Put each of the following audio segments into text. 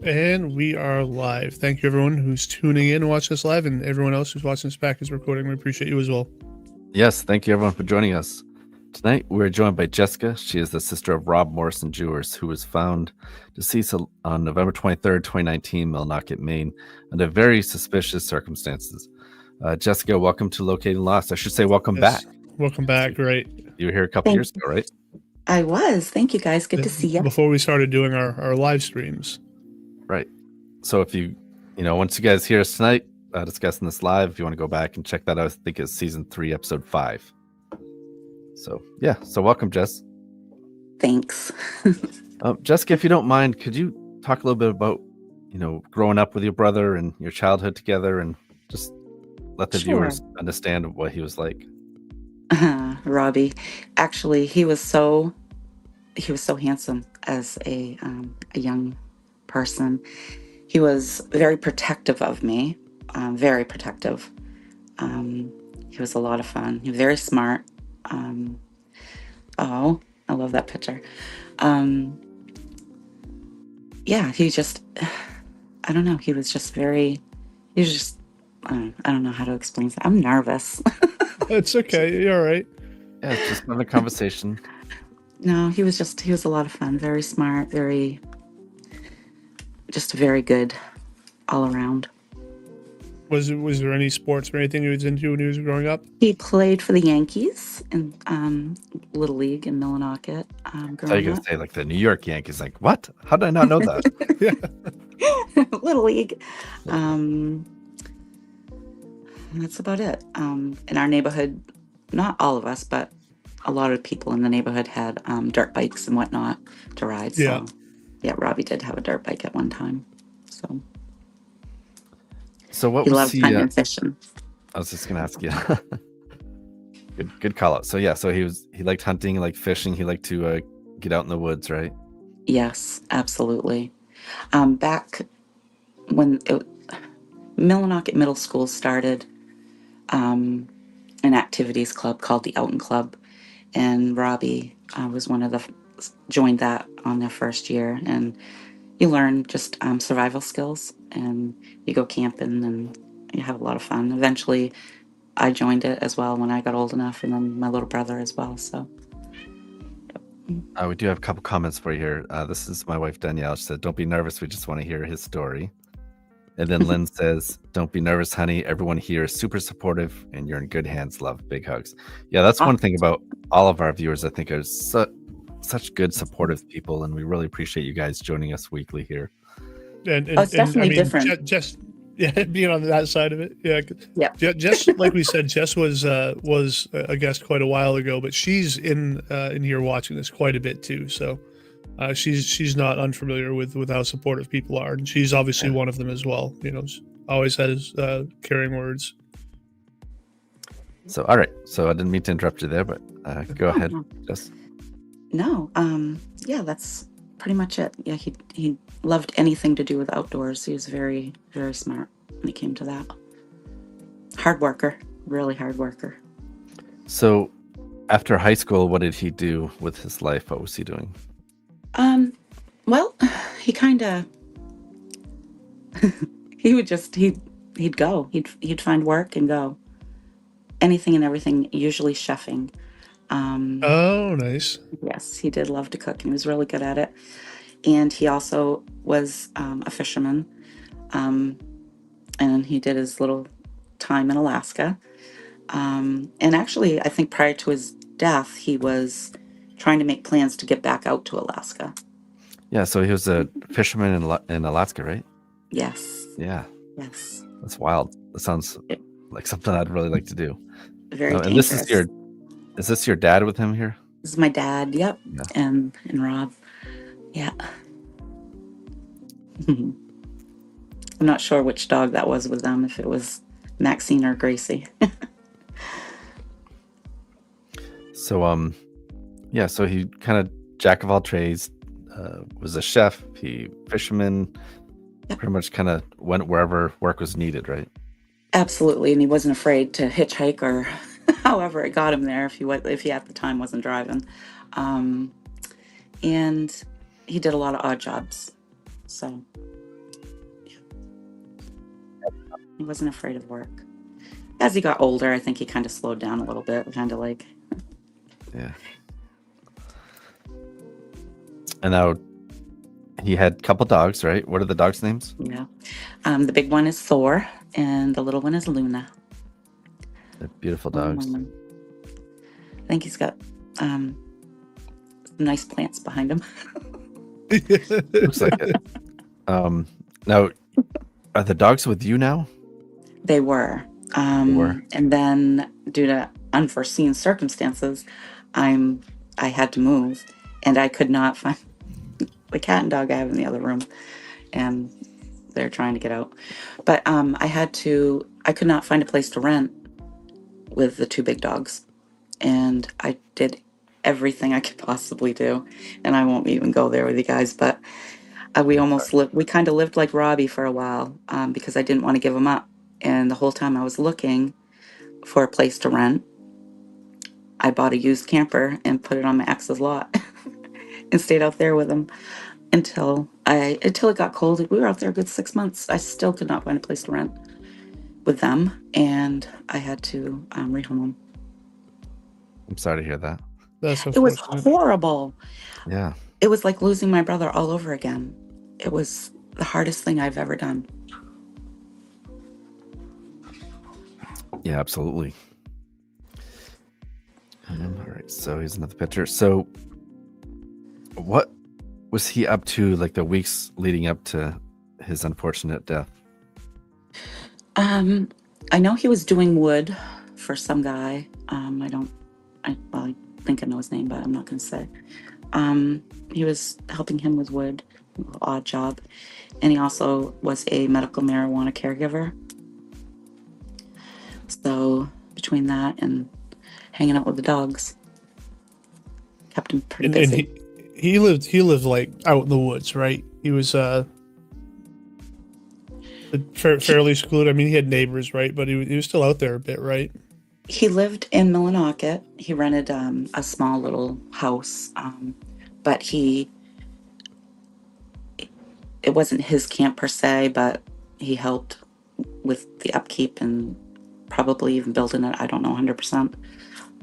And we are live. Thank you, everyone who's tuning in and watching us live, and everyone else who's watching us back as recording. We appreciate you as well. Yes, thank you, everyone, for joining us. Tonight, we're joined by Jessica. She is the sister of Rob Morrison Jewers, who was found deceased on November 23rd, 2019, Millinocket, Maine, under very suspicious circumstances. Jessica, welcome to Located and Lost. I should say welcome back. Welcome back, right? You were here a couple years ago, right? I was. Thank you, guys. Good to see you. Before we started doing our live streams. Right. So if once you guys hear us tonight discussing this live, if you want to go back and check that out, I think it's season 3, episode 5. So welcome, Jess. Thanks. Jessica, if you don't mind, could you talk a little bit about, growing up with your brother and your childhood together, and just let the viewers understand what he was like? Robbie, actually, he was so handsome as a young person. He was very protective of me, very protective. He was a lot of fun. He was very smart. I love that picture. He just, I don't know. I don't know how to explain that. I'm nervous. It's okay. You're all right. Yeah, it's just another conversation. No, he was a lot of fun. Very smart, very good all around. Was there any sports or anything he was into when he was growing up? He played for the Yankees in Little League in Millinocket. I thought you were going to say like the New York Yankees. Like, what? How did I not know that? Little League. That's about it. In our neighborhood, not all of us, but a lot of people in the neighborhood had dirt bikes and whatnot to ride. So, Robbie did have a dirt bike at one time. So what he was loved hunting and fishing. I was just going to ask you. Good call out. So he liked hunting, he liked fishing, he liked to get out in the woods, right? Yes, absolutely. Back when Millinocket Middle School started an activities club called the Outing Club, and Robbie was one of joined that on their first year, and you learn just survival skills, and you go camping and you have a lot of fun. Eventually I joined it as well when I got old enough, and then my little brother as well. So we do have a couple comments for you here. This is my wife Danielle. She said, "Don't be nervous, we just want to hear his story." And then Lynn says, "Don't be nervous, honey. Everyone here is super supportive and you're in good hands. Love, big hugs." Yeah, that's one thing about all of our viewers. I think are such good supportive people, and we really appreciate you guys joining us weekly here. And it's definitely different. Just being on that side of it. Yeah. Jess, like we said, Jess was a guest quite a while ago, but she's in here watching this quite a bit too. So she's not unfamiliar with how supportive people are, and she's obviously one of them as well. Always has caring words. So all right. So I didn't mean to interrupt you there, but go ahead, Jess. No, that's pretty much it. Yeah, he loved anything to do with outdoors. He was very, very smart when it came to that. Hard worker, really hard worker. So after high school, what did he do with his life? What was he doing? Well, he kind of he'd go. He'd find work and go. Anything and everything, usually chefing. Oh, nice. Yes, he did love to cook, and he was really good at it. And he also was a fisherman, and he did his little time in Alaska. And actually, I think prior to his death, he was trying to make plans to get back out to Alaska. Yeah, so he was a fisherman in Alaska, right? Yes. Yeah. Yes. That's wild. That sounds like something I'd really like to do. Very dangerous. And is this your dad with him here? This is my dad, yep. Yeah. And Rob. Yeah. I'm not sure which dog that was with them, if it was Maxine or Gracie. So so he kind of jack of all trades, was a chef, fisherman, pretty much kind of went wherever work was needed, right? Absolutely, and he wasn't afraid to hitchhike or however it got him there if he at the time wasn't driving. And he did a lot of odd jobs. So He wasn't afraid of work. As he got older, I think he kind of slowed down a little bit, kind of like. Yeah. And now he had a couple dogs, right? What are the dogs' names? Yeah. The big one is Thor, and the little one is Luna. They're beautiful dogs. I think he's got some nice plants behind him. Looks like it. Now, are the dogs with you now? They were. And then, due to unforeseen circumstances, I had to move, and I could not find the cat and dog I have in the other room, and they're trying to get out. But I could not find a place to rent with the two big dogs, and I did everything I could possibly do, and I won't even go there with you guys, but we kind of lived like Robbie for a while, because I didn't want to give him up. And the whole time I was looking for a place to rent, I bought a used camper and put it on my ex's lot and stayed out there with him until it got cold. We were out there a good 6 months. I still could not find a place to rent with them, and I had to rehome them. I'm sorry to hear that. It was horrible. Yeah. It was like losing my brother all over again. It was the hardest thing I've ever done. Yeah, absolutely. All right, so here's another picture. So what was he up to like the weeks leading up to his unfortunate death? I know he was doing wood for some guy. I think I know his name, but I'm not going to say. He was helping him with wood, odd job. And he also was a medical marijuana caregiver. So between that and hanging out with the dogs, kept him pretty busy. And he lived like out in the woods, right? He was fairly secluded. I mean, he had neighbors, right? But he was still out there a bit, right? He lived in Millinocket. He rented a small little house, but it wasn't his camp per se, but he helped with the upkeep and probably even building it. I don't know 100%,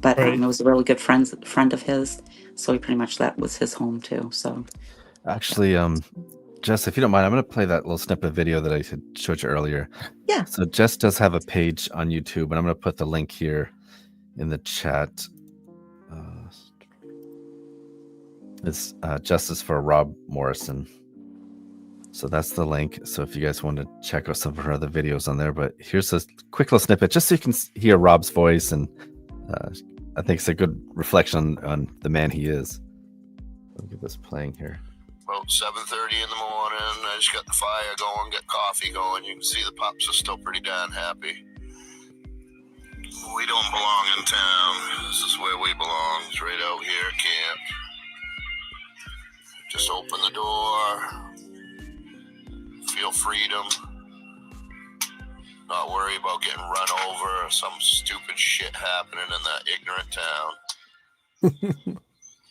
but Right. it was a really good friend of his, so he pretty much, that was his home too. So actually, Jess, if you don't mind, I'm going to play that little snippet of video that I had showed you earlier. Yeah. So Jess does have a page on YouTube, and I'm going to put the link here in the chat. It's Justice for Rob Morrison. So that's the link. So if you guys want to check out some of her other videos on there, but here's a quick little snippet just so you can hear Rob's voice, and I think it's a good reflection on the man he is. Let me get this playing here. About 7:30 in the morning, I just got the fire going, got coffee going. You can see the pups are still pretty darn happy. We don't belong in town. This is where we belong. It's right out here at camp. Just open the door. Feel freedom. Not worry about getting run over or some stupid shit happening in that ignorant town.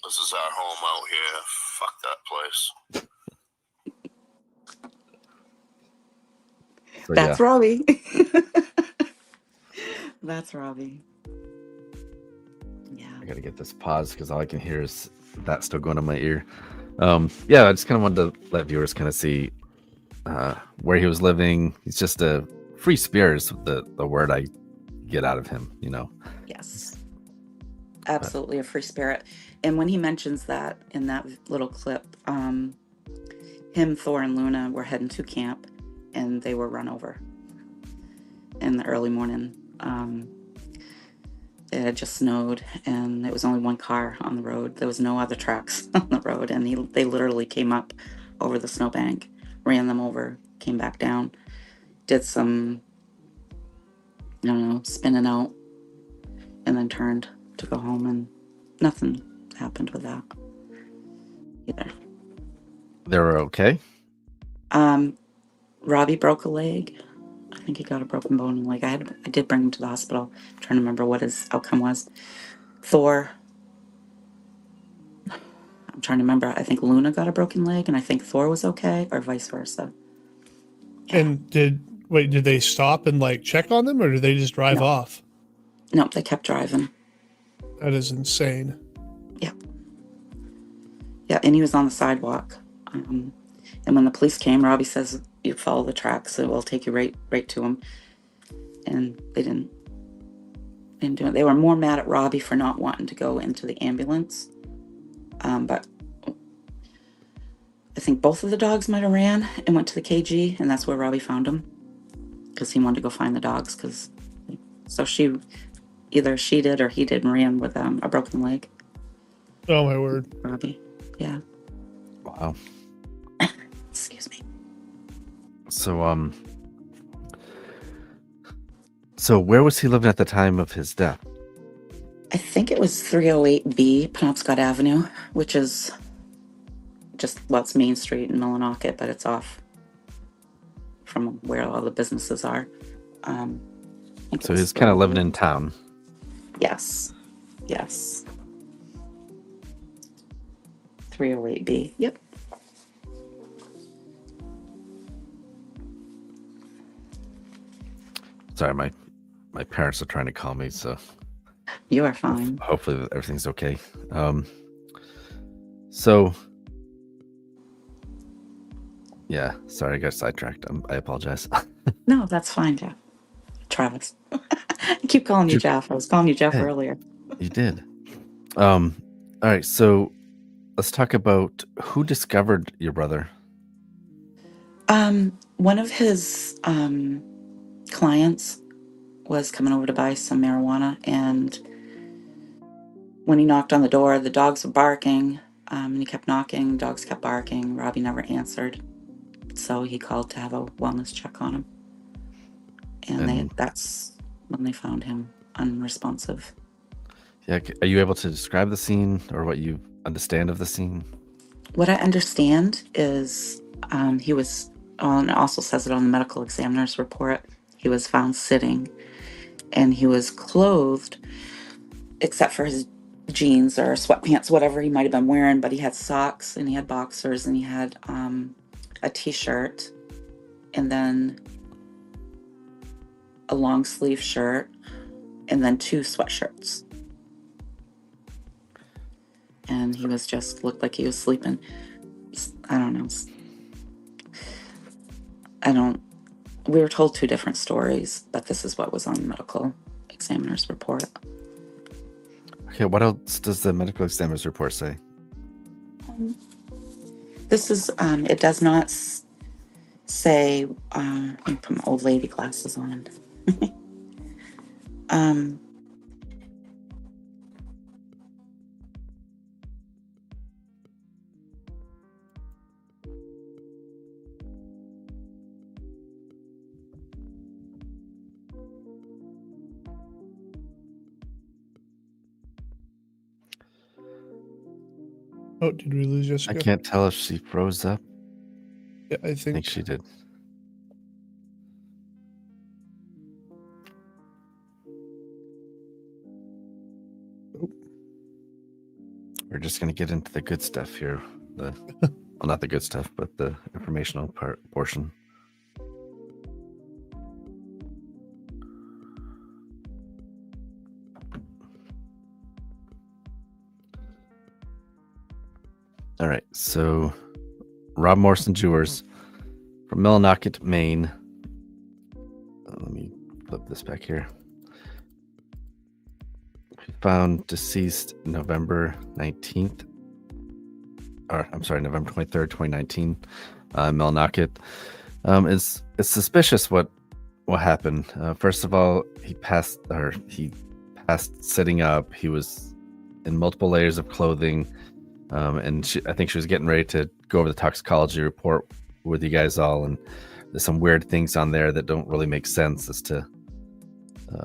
This is our home out here. Fuck that place. So, that's Robbie. That's Robbie. Yeah. I got to get this paused because all I can hear is that still going in my ear. Yeah, I just kind of wanted to let viewers kind of see where he was living. He's just a free spirit is the word I get out of him, you know. Yes. Absolutely a free spirit. And when he mentions that in that little clip, him, Thor, and Luna were heading to camp, and they were run over in the early morning. It had just snowed, and there was only one car on the road. There was no other trucks on the road, and they literally came up over the snowbank, ran them over, came back down, did some, I don't know, spinning out, and then turned to go home, and nothing happened with that either. They were okay? Robbie broke a leg. I think he got a broken bone in the leg. I did bring him to the hospital. I'm trying to remember what his outcome was. Thor, I'm trying to remember. I think Luna got a broken leg, and I think Thor was okay, or vice versa. Yeah. And Wait, did they stop and like check on them, or did they just drive No. off? No, they kept driving. That is insane. Yeah. Yeah, and he was on the sidewalk. And when the police came, Robbie says, "You follow the tracks, so we'll take you right to him." And they didn't do it. They were more mad at Robbie for not wanting to go into the ambulance. But I think both of the dogs might have ran and went to the KG, and that's where Robbie found him, because he wanted to go find the dogs. So either she did or he did, and ran with a broken leg. Oh my word. Robbie. Yeah. Wow. Excuse me. So where was he living at the time of his death? I think it was 308B, Penobscot Avenue, which is just, it's Main Street in Millinocket, but it's off from where all the businesses are. So he's kind of living in town. Yes. 308B. Yep. Sorry, my parents are trying to call me, so You are fine. hopefully everything's okay. So yeah, sorry, I got sidetracked. I apologize. No, that's fine, Jeff. Travis. I keep calling you Jeff. I was calling you Jeff earlier. You did. All right, so let's talk about who discovered your brother. One of his clients was coming over to buy some marijuana, and when he knocked on the door, the dogs were barking, and he kept knocking, dogs kept barking. Robbie never answered, so he called to have a wellness check on him, and that's when they found him unresponsive. Yeah, are you able to describe the scene or what you understand of the scene? What I understand is he was, and it also says it on the medical examiner's report, he was found sitting, and he was clothed except for his jeans or sweatpants, whatever he might have been wearing, but he had socks and he had boxers and he had a t-shirt and then a long sleeve shirt and then 2 sweatshirts. And he was just looked like he was sleeping. I don't know. We were told 2 different stories, but this is what was on the medical examiner's report. Okay, what else does the medical examiner's report say? This is, it does not say, let me put my old lady glasses on. Oh, did we lose Jessica? I can't tell if she froze up. Yeah, I I think think she did. We're just going to get into the good stuff here. Well, not the good stuff, but the informational portion. All right, so Rob Morrison Jewers from Millinocket, Maine. Let me flip this back here. Found deceased November 19th. November 23rd, 2019. Millinocket. It's suspicious what happened. First of all, he passed sitting up. He was in multiple layers of clothing. And I think she was getting ready to go over the toxicology report with you guys all, and there's some weird things on there that don't really make sense as to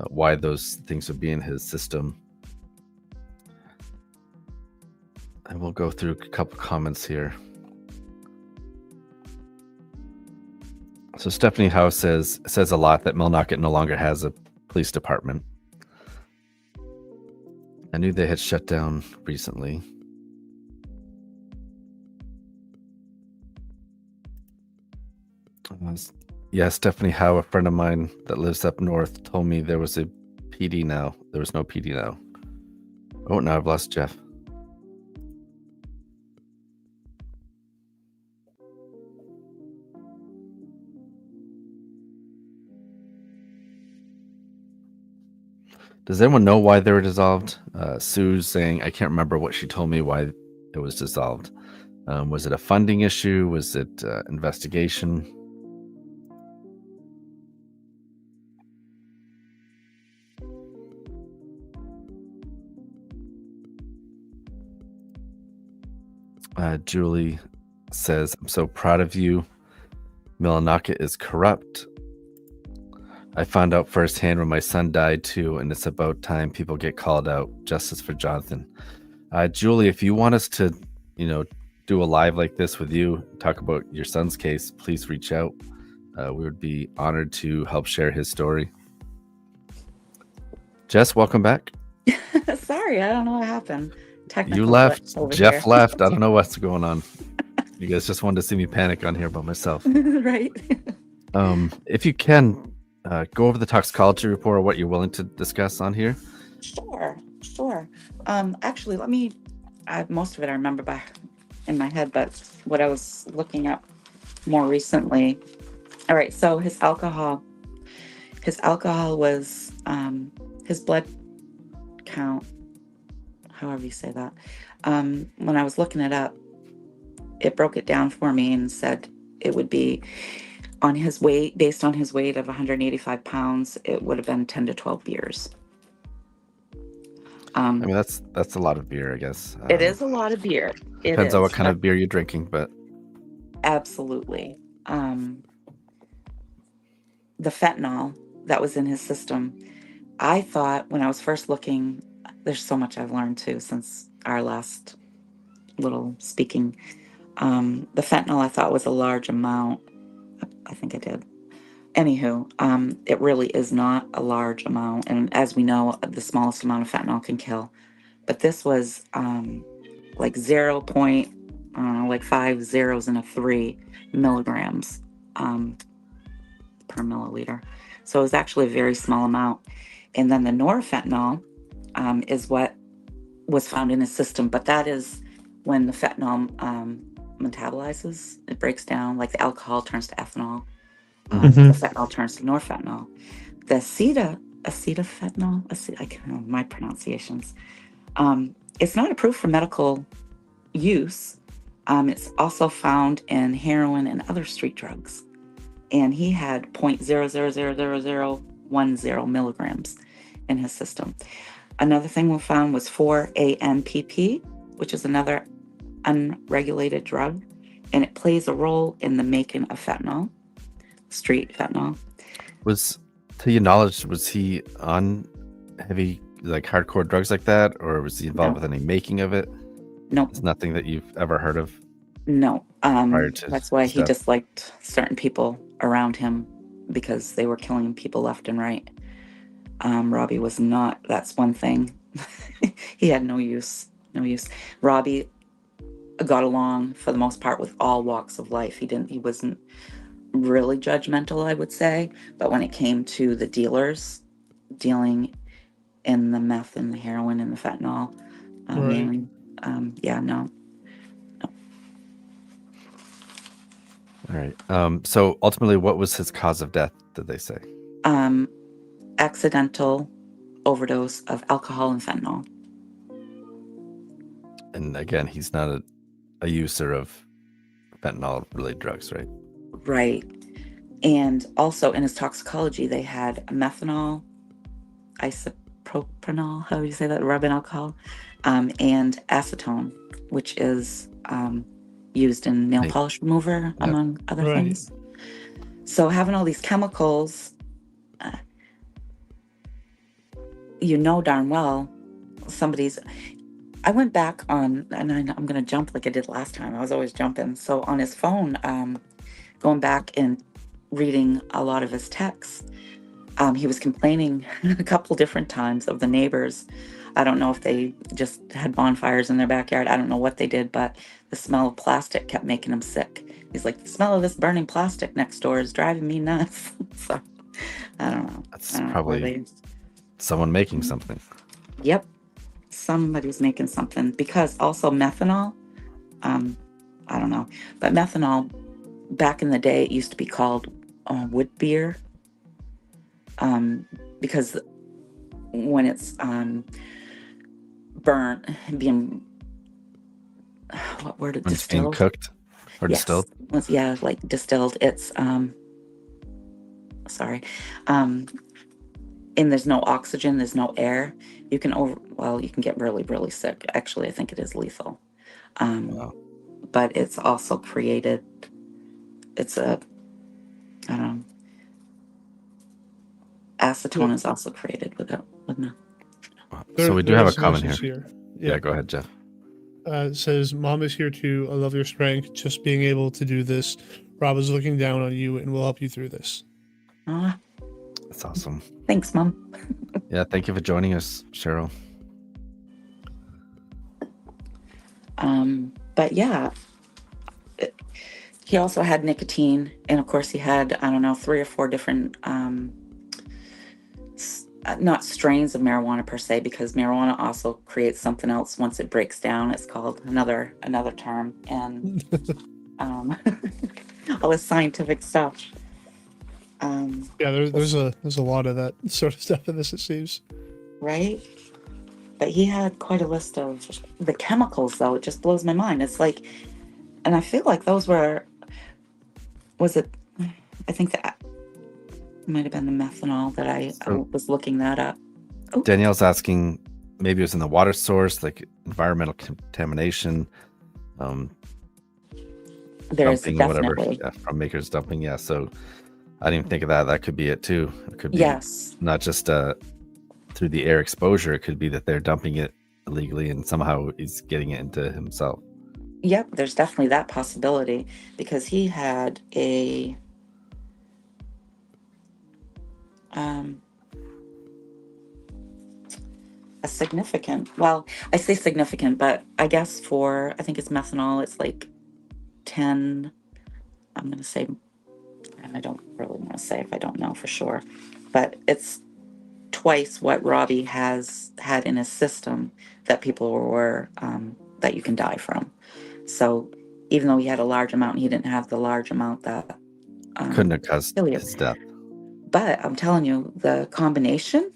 why those things would be in his system. And we'll go through a couple comments here. So Stephanie Howe says a lot that Millinocket no longer has a police department. I knew they had shut down recently. Yeah, Stephanie Howe, a friend of mine that lives up north, told me there was a PD now. There was no PD now. Oh, no, I've lost Jeff. Does anyone know why they were dissolved? Sue's saying, I can't remember what she told me why it was dissolved. Was it a funding issue? Was it investigation? Julie says, I'm so proud of you. Millinocket is corrupt. I found out firsthand when my son died too, and it's about time people get called out. Justice for Jonathan. Julie, if you want us to, do a live like this with you, talk about your son's case, please reach out. We would be honored to help share his story. Jess, welcome back. Sorry, I don't know what happened. You left. Jeff here. left. I don't know what's going on. You guys just wanted to see me panic on here by myself. Right. If you can, go over the toxicology report or what you're willing to discuss on here. Sure. Actually, most of it I remember in my head, but what I was looking up more recently. All right, so his alcohol was, his blood count, however you say that. When I was looking it up, it broke it down for me and said it would be on his weight, based on his weight of 185 pounds, it would have been 10 to 12 beers. I mean, that's a lot of beer, I guess. It is a lot of beer. Depends on what kind of beer you're drinking, but absolutely. The fentanyl that was in his system, I thought when I was first looking, there's so much I've learned too since our last little speaking. The fentanyl I thought was a large amount. I think I did. Anywho, it really is not a large amount. And as we know, the smallest amount of fentanyl can kill. But this was like 5 zeros and a 3 milligrams per milliliter. So it was actually a very small amount. And then the norfentanyl is what was found in his system. But that is when the fentanyl metabolizes, it breaks down, like the alcohol turns to ethanol. The fentanyl turns to norfentanyl. The acetafentanyl, I can't know my pronunciations. It's not approved for medical use. It's also found in heroin and other street drugs. And he had 0.000010 milligrams in his system. Another thing we found was 4-AMPP, which is another unregulated drug, and it plays a role in the making of fentanyl, street fentanyl. To your knowledge, was he on heavy, like hardcore drugs like that, or was he involved with any making of it? No. It's nothing that you've ever heard of? No. That's why he disliked certain people around him, because they were killing people left and right. Robbie was not. That's one thing. He had no use. Robbie got along for the most part with all walks of life. He wasn't really judgmental, I would say, but when it came to the dealers dealing in the meth and the heroin and the fentanyl, no. All right. So ultimately, what was his cause of death, did they say? Accidental overdose of alcohol and fentanyl. And again, he's not a user of fentanyl-related drugs, right? Right. And also in his toxicology, they had methanol, isopropanol, how do you say that, rubbing alcohol, and acetone, which is used in nail polish remover, among other things. So having all these chemicals, darn well, I went back on, and I'm going to jump like I did last time. I was always jumping. So on his phone, going back and reading a lot of his texts, He was complaining a couple different times of the neighbors. I don't know if they just had bonfires in their backyard. I don't know what they did, but the smell of plastic kept making him sick. He's like, the smell of this burning plastic next door is driving me nuts. So I don't know. That's I don't know where probably someone making something. Yep, somebody's making something, because also methanol. I don't know, but methanol back in the day, it used to be called wood beer, because when it's burnt, being what word? When it's being Distilled. cooked or Yes. distilled. Yeah, like distilled. It's sorry, and there's no oxygen, there's no air. You can get really, really sick. Actually, I think it is lethal. Wow. But it's also created. It's I don't know. Acetone is also created with no. So we do have a comment message here. Yeah, go ahead, Jeff. It says, Mom is here too. I love your strength. Just being able to do this. Rob is looking down on you and will help you through this. That's awesome. Thanks, Mom. Yeah, thank you for joining us, Cheryl. But yeah, he also had nicotine, and of course he had, I don't know, 3 or 4 different not strains of marijuana per se, because marijuana also creates something else once it breaks down. It's called another term, and all this scientific stuff. Yeah, there's a lot of that sort of stuff in this, it seems. Right? But he had quite a list of the chemicals, though. It just blows my mind. It's like, and I feel like those were, I think that might have been the methanol that I was looking that up. Oh. Danielle's asking, maybe it was in the water source, like environmental contamination, There's dumping or whatever, definitely. from makers dumping. Yeah, so I didn't even think of that. That could be it too. It could be not just through the air exposure. It could be that they're dumping it illegally and somehow he's getting it into himself. Yep, there's definitely that possibility, because he had a significant, well, I say significant, but I guess I think it's methanol, it's like 10, I'm going to say, and I don't really want to say if I don't know for sure, but it's twice what Robbie has had in his system that people were, that you can die from. So even though he had a large amount, he didn't have the large amount that couldn't have caused his death. But I'm telling you, the combination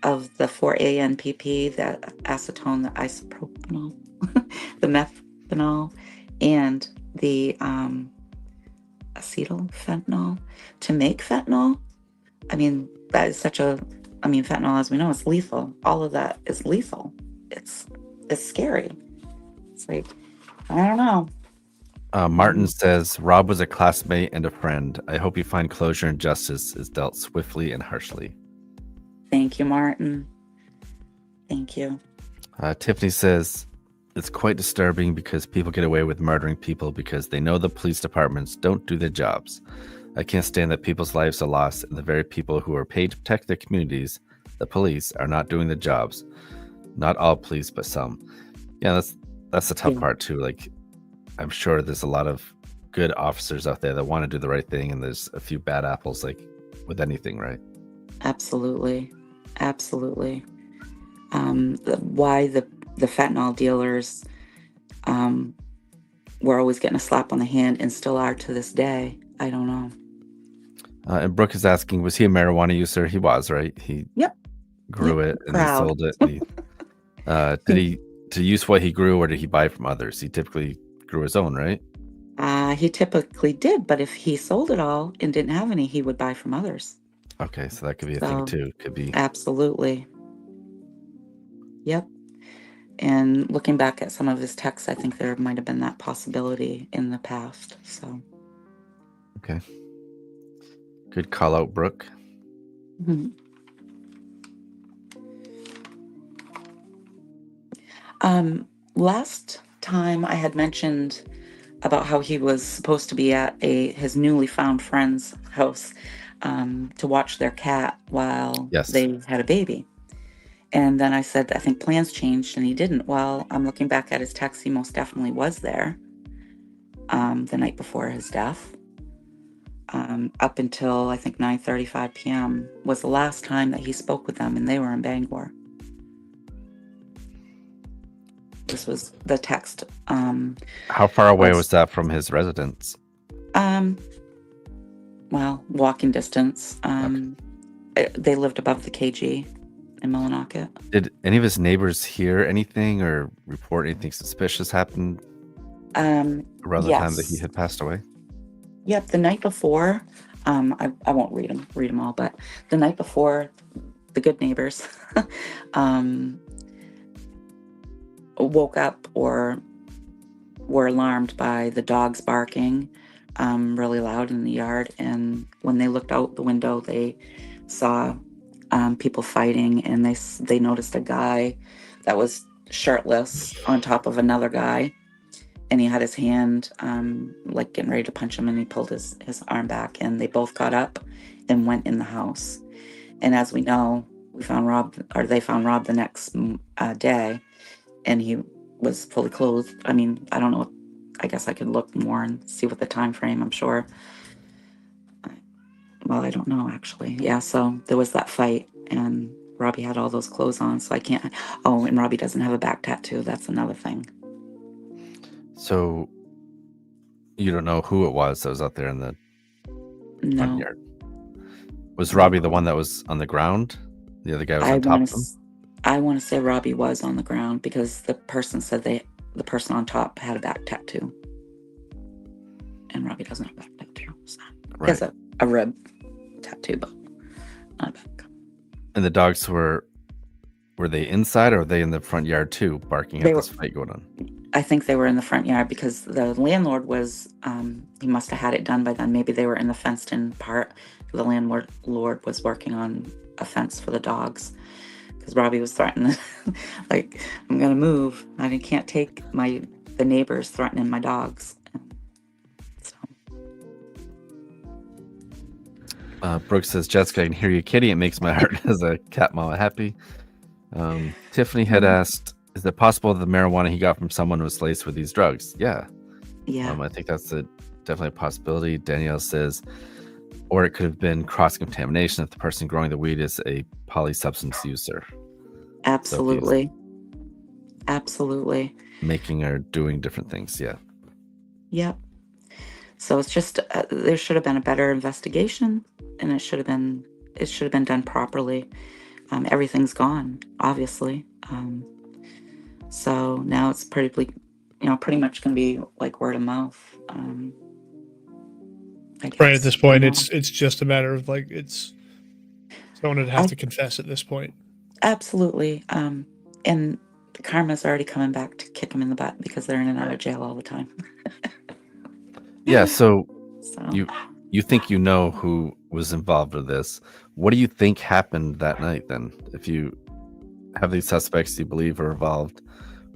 of the 4-ANPP, the acetone, the isopropanol, the methanol, and the acetylfentanyl to make fentanyl. I mean, that is fentanyl, as we know, is lethal. All of that is lethal. It's scary. It's like, I don't know. Martin says, Rob was a classmate and a friend. I hope you find closure and justice is dealt swiftly and harshly. Thank you, Martin. Thank you. Tiffany says, it's quite disturbing because people get away with murdering people because they know the police departments don't do their jobs. I can't stand that people's lives are lost and the very people who are paid to protect their communities, the police, are not doing the jobs. Not all police, but some. Yeah, that's the tough part too. Like, I'm sure there's a lot of good officers out there that want to do the right thing, and there's a few bad apples, like with anything, right? Absolutely. Why the fentanyl dealers were always getting a slap on the hand and still are to this day, I don't know. And Brooke is asking, was he a marijuana user? He was, right? He grew it and he sold it. Did he use what he grew, or did he buy from others? He typically grew his own, right? He typically did, but if he sold it all and didn't have any, he would buy from others. Okay, so that could be a thing too. Could be. Absolutely. Yep. And looking back at some of his texts, I think there might have been that possibility in the past. So. Okay. Good call out, Brooke. Mm-hmm. Last time I had mentioned about how he was supposed to be at his newly found friend's house. to watch their cat while Yes. they had a baby. And then I said, I think plans changed, and he didn't. Well, I'm looking back at his text. He most definitely was there the night before his death. Up until I think 9:35 p.m. was the last time that he spoke with them, and they were in Bangor. This was the text. How far away was that from his residence? Well, walking distance. They lived above the KG in Millinocket. Did any of his neighbors hear anything or report anything suspicious happened around the time that he had passed away? Yep, the night before, I won't read them all, but the night before, the good neighbors woke up or were alarmed by the dogs barking really loud in the yard. And when they looked out the window, they saw people fighting, and they noticed a guy that was shirtless on top of another guy. And he had his hand like getting ready to punch him, and he pulled his arm back, and they both got up and went in the house. And as we know, they found Rob the next day, and he was fully clothed. I mean, I don't know. I guess I could look more and see what the time frame, I'm sure. Well, I don't know, actually. Yeah, so there was that fight, and Robbie had all those clothes on, so I can't. Oh, and Robbie doesn't have a back tattoo. That's another thing. So you don't know who it was that was out there in the front yard? Was Robbie the one that was on the ground? The other guy was on top of him? I want to say Robbie was on the ground, because the person said the person on top had a back tattoo. And Robbie doesn't have a back tattoo. So. Right. He has a rib tattoo, but not a back. And the dogs were they inside, or were they in the front yard too, barking at this fight going on? I think they were in the front yard, because the landlord was, he must have had it done by then. Maybe they were in the fenced-in part. The landlord was working on a fence for the dogs, because Robbie was threatening, like, I'm going to move. I can't take the neighbors threatening my dogs. So. Brooke says, Jessica, I can hear you, kitty. It makes my heart as a cat mama happy. Tiffany had asked, is it possible the marijuana he got from someone was laced with these drugs? Yeah. I think that's definitely a possibility. Danielle says, or it could have been cross-contamination if the person growing the weed is a polysubstance user. Absolutely. Absolutely. Making or doing different things, yeah. Yep. So it's just, there should have been a better investigation, and it should have been done properly. Everything's gone, obviously. So now it's pretty much going to be like word of mouth. Right at this point, it's just a matter of like someone would have to confess at this point. Absolutely. And karma's already coming back to kick them in the butt, because they're in and out of jail all the time. Yeah. So you think you know who was involved with this? What do you think happened that night then? If you have these suspects you believe are involved,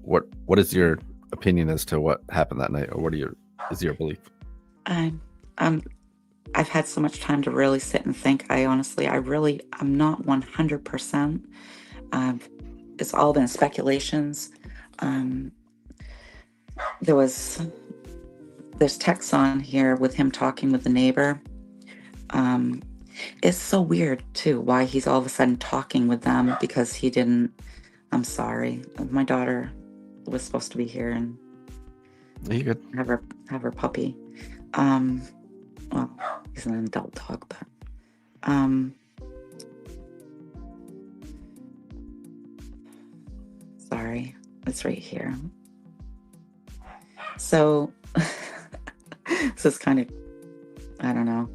what is your opinion as to what happened that night, or is your belief? I've had so much time to really sit and think. I'm not 100%. It's all been speculations. There's texts on here with him talking with the neighbor. It's so weird too, why he's all of a sudden talking with them, because he didn't. I'm sorry, my daughter was supposed to be here and you could have her puppy. Well, he's an adult dog, but sorry, it's right here. So this is kind of, I don't know.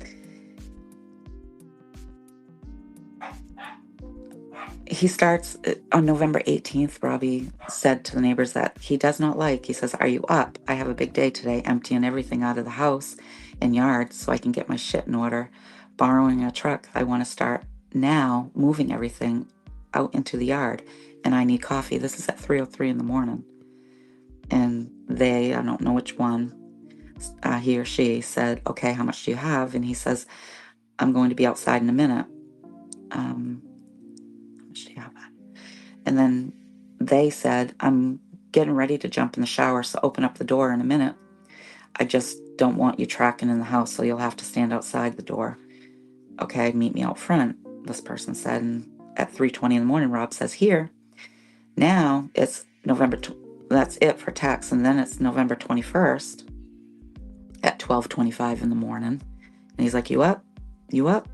He starts on November 18th. Robbie said to the neighbors that he does not like. He says, "Are you up? I have a big day today, emptying everything out of the house and yard so I can get my shit in order. Borrowing a truck. I want to start now moving everything out into the yard, and I need coffee." This is at 3:03 in the morning. And I don't know which one, he or she said, "Okay, how much do you have?" And he says, I'm going to be outside in a minute. How much do you have? And then they said, I'm getting ready to jump in the shower, so open up the door in a minute. I just don't want you tracking in the house, so you'll have to stand outside the door. Okay, meet me out front, this person said. And at 3:20 in the morning, Rob says, here. Now it's that's it for text. And then it's November 21st at 12:25 in the morning. And he's like, you up? You up?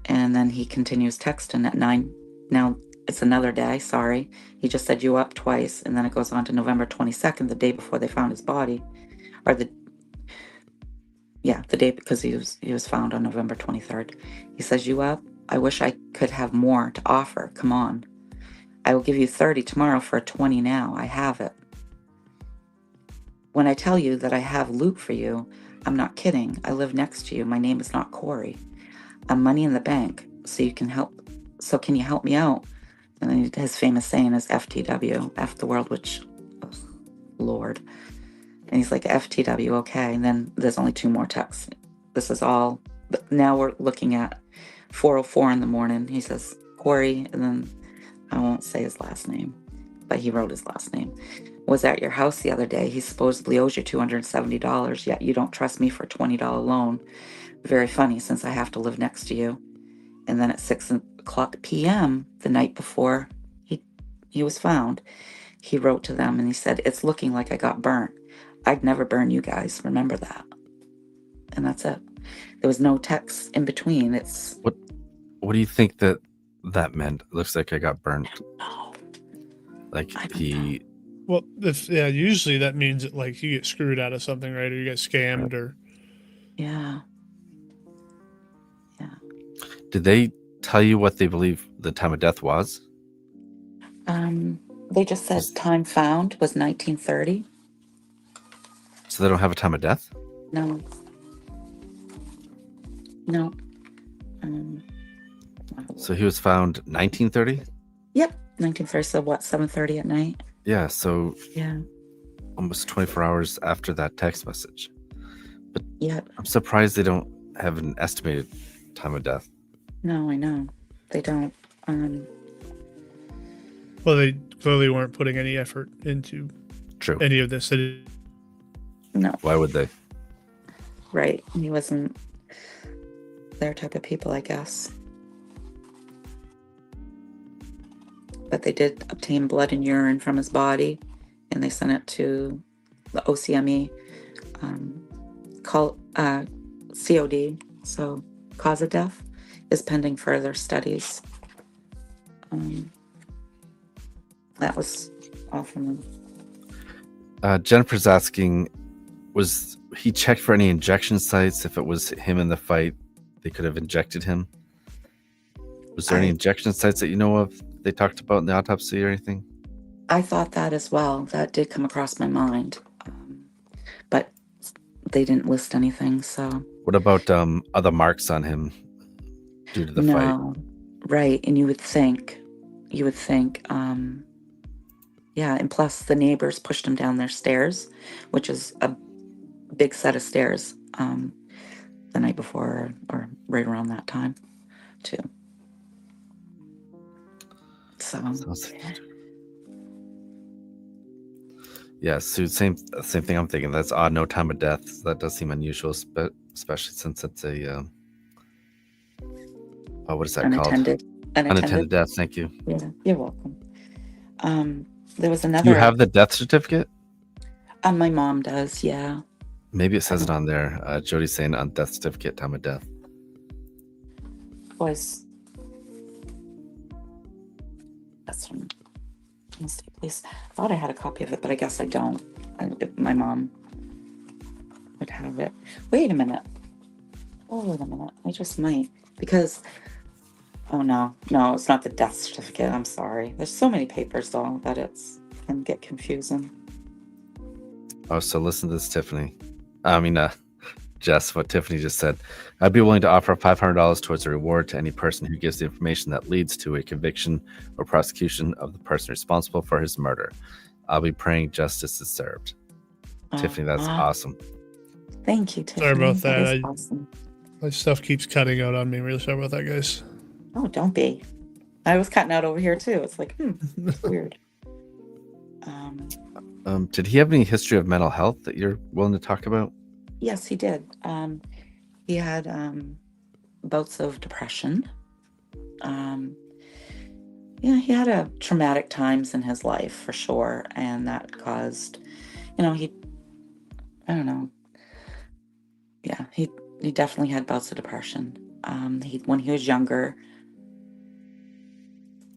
And then he continues texting at 9. Now it's another day, sorry. He just said you up twice. And then it goes on to November 22nd, the day before they found his body. Or the day, because he was found on November 23rd. He says, you up? I wish I could have more to offer. Come on. I will give you 30 tomorrow for a 20 now. I have it. When I tell you that I have loot for you, I'm not kidding. I live next to you. My name is not Corey. I'm money in the bank, so you can help. So can you help me out? And then his famous saying is FTW, F the world, which, oh, Lord. And he's like, FTW, okay. And then there's only 2 more texts. This is all, but now we're looking at 4:04 in the morning. He says, Corey, and then I won't say his last name, but he wrote his last name. Was at your house the other day. He supposedly owes you $270, yet you don't trust me for a $20 loan. Very funny, since I have to live next to you. And then at 6:00 p.m., the night before he was found, he wrote to them and he said, it's looking like I got burnt. I'd never burn you guys. Remember that. And that's it. There was no text in between. It's What do you think that meant? It looks like I got burnt. no. Like I don't he. Well, usually that means that like you get screwed out of something, right? Or you get scammed, or Yeah. Did they tell you what they believe the time of death was? They just said time found was 1930. So they don't have a time of death? No. So he was found 1930? Yep, 1930. So what? 7:30 at night. Yeah, so Yeah. almost 24 hours after that text message. But Yep. I'm surprised they don't have an estimated time of death. No, I know they don't. well, they clearly weren't putting any effort into True. any of this. No. Why would they? Right. He wasn't their type of people, I guess. But they did obtain blood and urine from his body, and they sent it to the OCME, COD, so cause of death is pending further studies. That was all from them. Jennifer's asking, was he checked for any injection sites? If it was him in the fight, they could have injected him. Was there any injection sites that you know of they talked about in the autopsy or anything? I thought that as well. That did come across my mind. But they didn't list anything, so. What about other marks on him due to the fight? No, right. And you would think, yeah. And plus the neighbors pushed him down their stairs, which is a big set of stairs, the night before or right around that time too. So yeah, so same thing I'm thinking. That's odd, no time of death. That does seem unusual, especially since it's a what is that unattended. called? Unattended death. Thank you. Yeah, you're welcome. There was Do another. you have the death certificate? My mom does. Yeah. Maybe it says it on there. Jody's saying on death certificate, time of death. Was that's from. Please. I thought I had a copy of it, but I guess I don't. My mom would have it. Wait a minute. I just might, because. Oh no, it's not the death certificate. I'm sorry. There's so many papers though that it's can get confusing. Oh, so listen to this, Tiffany. Jess, what Tiffany just said. I'd be willing to offer $500 towards a reward to any person who gives the information that leads to a conviction or prosecution of the person responsible for his murder. I'll be praying justice is served. Tiffany, that's awesome. Thank you, Tiffany. Sorry about that. Is awesome. My stuff keeps cutting out on me. Really sorry about that, guys. Oh, don't be. I was cutting out over here too. It's like, it's weird. Did he have any history of mental health that you're willing to talk about? Yes, he did. He had bouts of depression. He had traumatic times in his life for sure, and that caused, I don't know. Yeah, he definitely had bouts of depression. When he was younger,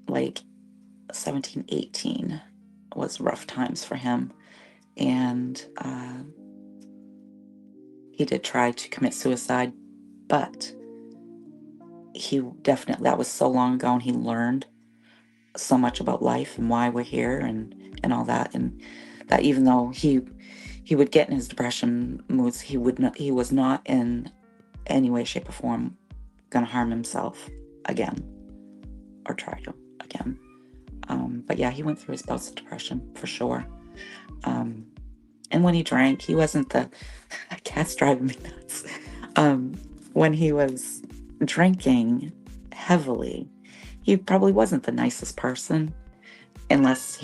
like 17, 18, was rough times for him, and he did try to commit suicide, but that was so long ago, and he learned so much about life and why we're here and all that, and that even though he would get in his depression moods, he was not in any way, shape, or form gonna harm himself again or try to again. But yeah, he went through his bouts of depression for sure. And when he drank, he wasn't the cat's driving me nuts. When he was drinking heavily, he probably wasn't the nicest person, unless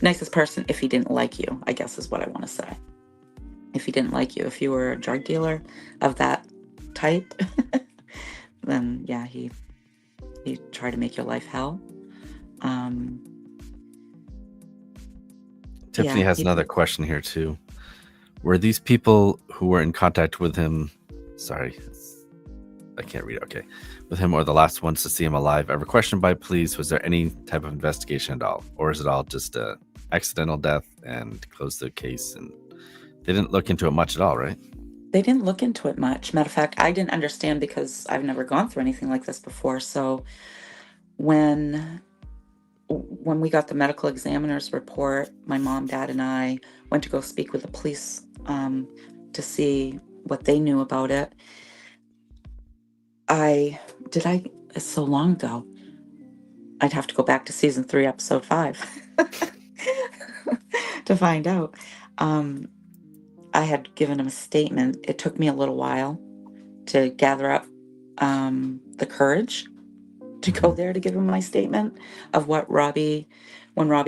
nicest person if he didn't like you, I guess is what I want to say. If he didn't like you, if you were a drug dealer of that type, then yeah, he tried to make your life hell. Tiffany has another question here too. Were these people who were in contact with him, sorry, I can't read it, okay, with him or the last ones to see him alive ever questioned by police? Was there any type of investigation at all? Or is it all just a accidental death and close the case? And they didn't look into it much at all, right? They didn't look into it much. Matter of fact, I didn't understand because I've never gone through anything like this before. So when we got the medical examiner's report, my mom, dad, and I went to go speak with the police to see what they knew about it. It's so long ago. I'd have to go back to season 3, episode 5 to find out. I had given him a statement. It took me a little while to gather up the courage to go there to give him my statement of when Robbie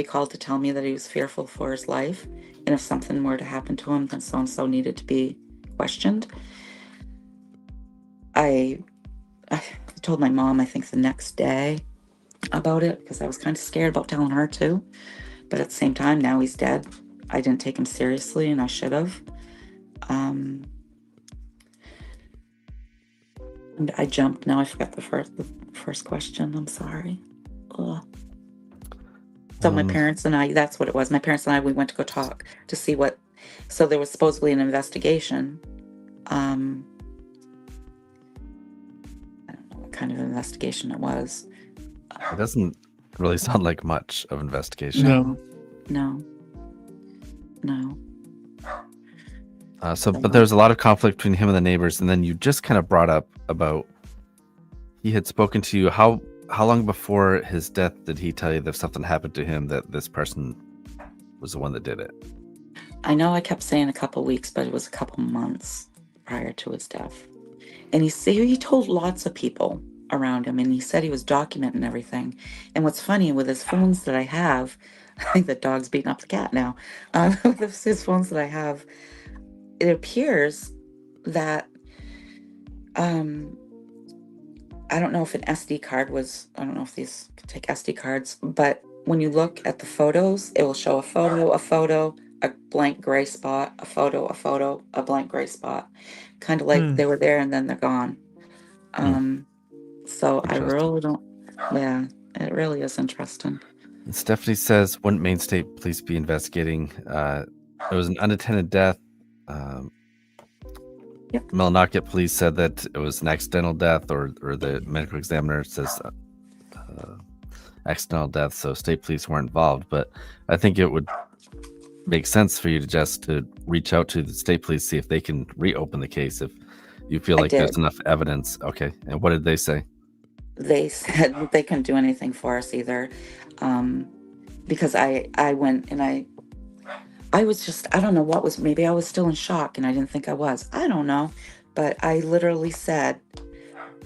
called to tell me that he was fearful for his life, and if something were to happen to him, then so-and-so needed to be questioned. I told my mom, I think the next day about it, because I was kind of scared about telling her too. But at the same time, now he's dead. I didn't take him seriously, and I should have. And I jumped. Now I forgot the first question. I'm sorry. Ugh. So my parents and I, that's what it was. My parents and I, we went to go talk to see so there was supposedly an investigation. I don't know what kind of investigation it was. It doesn't really sound like much of investigation. No. But there's a lot of conflict between him and the neighbors, and then you just kind of brought up about he had spoken to you. How long before his death did he tell you that if something happened to him that this person was the one that did it? I know I kept saying a couple weeks, but it was a couple months prior to his death. And he told lots of people around him, and he said he was documenting everything. And what's funny, with his phones that I have, I think the dog's beating up the cat now. With his phones that I have, it appears that I don't know if an SD card I don't know if these could take SD cards, but when you look at the photos, it will show a photo, a blank gray spot, a photo, a blank gray spot. Kind of like they were there and then they're gone. So I really don't, yeah, it really is interesting. And Stephanie says, wouldn't Maine State Police be investigating? It was an unattended death. Yep. Millinocket Police said that it was an accidental death, or the medical examiner says accidental death, so state police weren't involved. But I think it would make sense for you to reach out to the state police, see if they can reopen the case if you feel like there's enough evidence. Okay. And what did they say? They said they couldn't do anything for us either, because I went and I was just, I don't know what was, maybe I was still in shock and I didn't think I was. I don't know. But I literally said,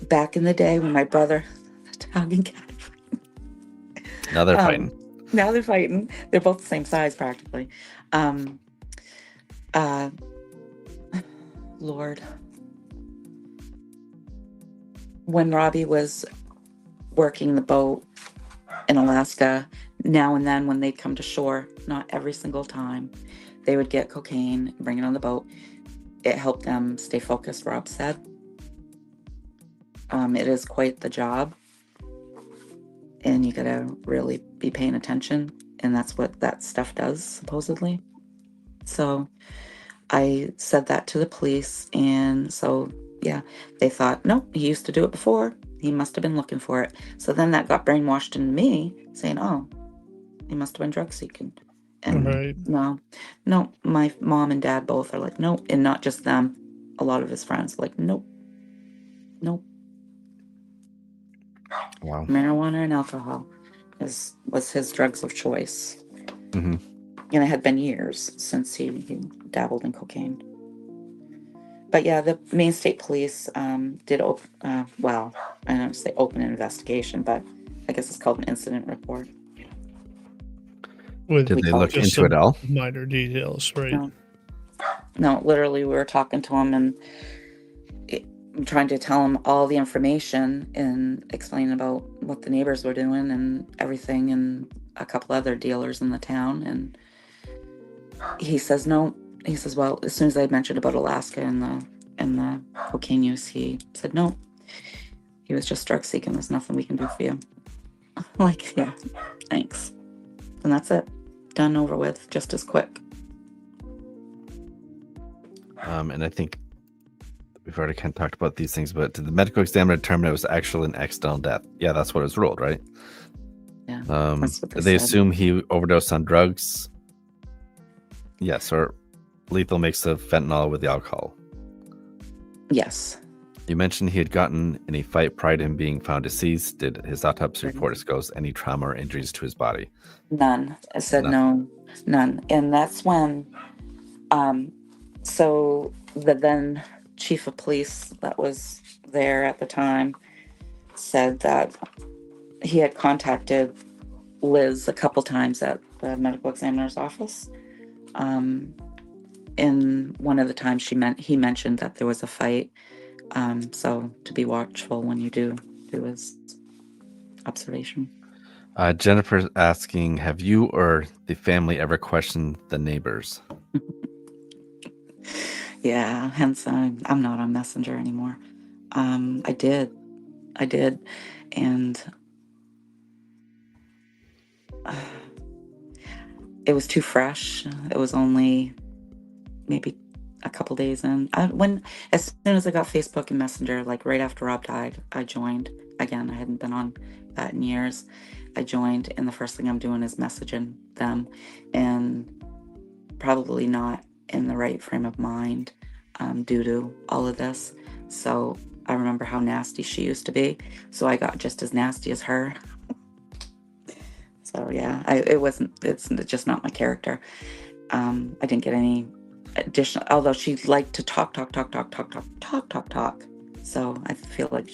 back in the day when my brother, the dog and cat, Now they're fighting. now they're fighting. They're both the same size practically. Lord. When Robbie was working the boat in Alaska, now and then when they'd come to shore, not every single time, they would get cocaine, bring it on the boat. It helped them stay focused, Rob said. It is quite the job. And you gotta really be paying attention. And that's what that stuff does, supposedly. So I said that to the police. And so, yeah, they thought, nope, he used to do it before. He must have been looking for it. So then that got brainwashed into me saying, oh, he must have been drug seeking. And Right. no, my mom and dad both are like, nope. And not just them. A lot of his friends like, nope. Wow. Marijuana and alcohol was his drugs of choice. Mm-hmm. And it had been years since he dabbled in cocaine. But yeah, the Maine State Police did I don't say open an investigation, but I guess it's called an incident report. With Did they look just into it some all? minor details, right? No, literally, we were talking to him and trying to tell him all the information and explain about what the neighbors were doing and everything, and a couple other dealers in the town. And he says no. He says, well, as soon as I mentioned about Alaska and the cocaine use, he said no. He was just drug seeking. There's nothing we can do for you. Like, yeah, thanks. And that's it. Done, over with, just as quick. And I think we've already kind of talked about these things, but did the medical examiner determine it was actually an accidental death? Yeah, that's what it was ruled, right? Yeah. That's what they assume he overdosed on drugs? Yes, or lethal mix of fentanyl with the alcohol. Yes. You mentioned he had gotten in a fight prior to him being found deceased. Did his autopsy report disclose any trauma or injuries to his body? None. I said none. And that's when, so the then chief of police that was there at the time said that he had contacted Liz a couple times at the medical examiner's office. In one of the times he mentioned that there was a fight. So to be watchful when you do his observation. Jennifer's asking, have you or the family ever questioned the neighbors? Yeah, hence I'm not on Messenger anymore. I did. And it was too fresh. It was only maybe a couple days in. As soon as I got Facebook and Messenger, like right after Rob died, I joined. Again, I hadn't been on that in years. I joined, and the first thing I'm doing is messaging them, and probably not in the right frame of mind due to all of this. So I remember how nasty she used to be. So I got just as nasty as her. So yeah, it's just not my character. I didn't get any additional, although she liked to talk. So I feel like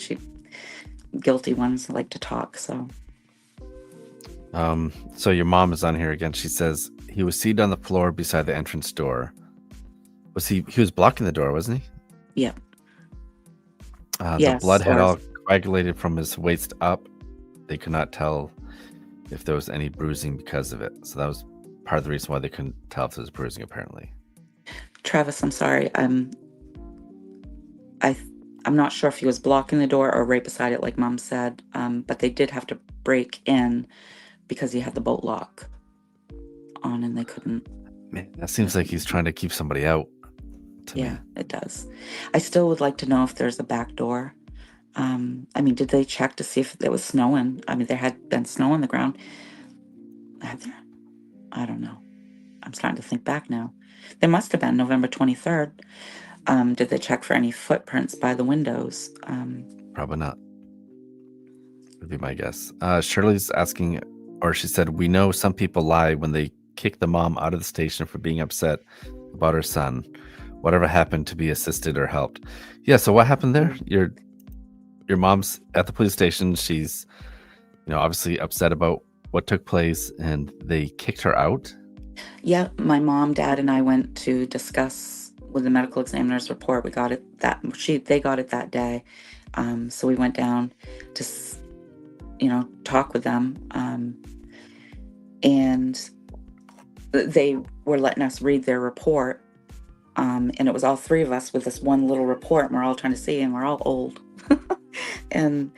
guilty ones like to talk. So your mom is on here again. She says he was seated on the floor beside the entrance door. He was blocking the door, wasn't he? Yep. The blood had all coagulated from his waist up. They could not tell if there was any bruising because of it. So that was part of the reason why they couldn't tell if there was bruising, apparently. Travis, I'm sorry. I'm not sure if he was blocking the door or right beside it, like Mom said. But they did have to break in because he had the bolt lock on, and they couldn't. Man, that seems like he's trying to keep somebody out. Yeah, it does. I still would like to know if there's a back door. Did they check to see if it was snowing? There had been snow on the ground. Had there? I don't know. I'm starting to think back now. There must have been November 23rd. Did they check for any footprints by the windows? Probably not. Would be my guess. Shirley's asking, or she said, we know some people lie when they kick the mom out of the station for being upset about her son. whatever happened to be assisted or helped. Yeah. So what happened there? Your mom's at the police station. She's, obviously upset about what took place, and they kicked her out. Yeah, my mom, dad, and I went to discuss with the medical examiner's report. We got it they got it that day. So we went down to, talk with them. And they were letting us read their report. And it was all three of us with this one little report, and we're all trying to see, and we're all old. And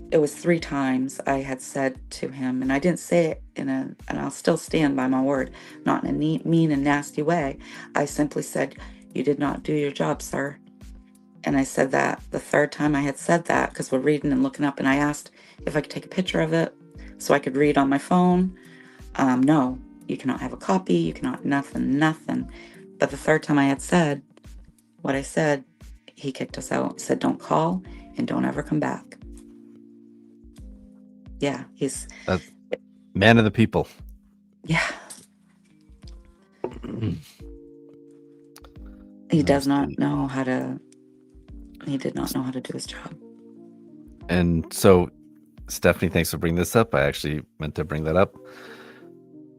it was 3 times I had said to him, and I didn't say it and I'll still stand by my word, not in a mean and nasty way. I simply said, "You did not do your job, sir." And I said that the 3rd time I had said that, because we're reading and looking up, and I asked if I could take a picture of it so I could read on my phone. No, you cannot have a copy. You cannot, nothing. But the 3rd time I had said what I said, he kicked us out. He said, "Don't call and don't ever come back." Yeah, he's a man of the people. Yeah. He does not know how to. He did not know how to do his job. And so, Stephanie, thanks for bringing this up. I actually meant to bring that up.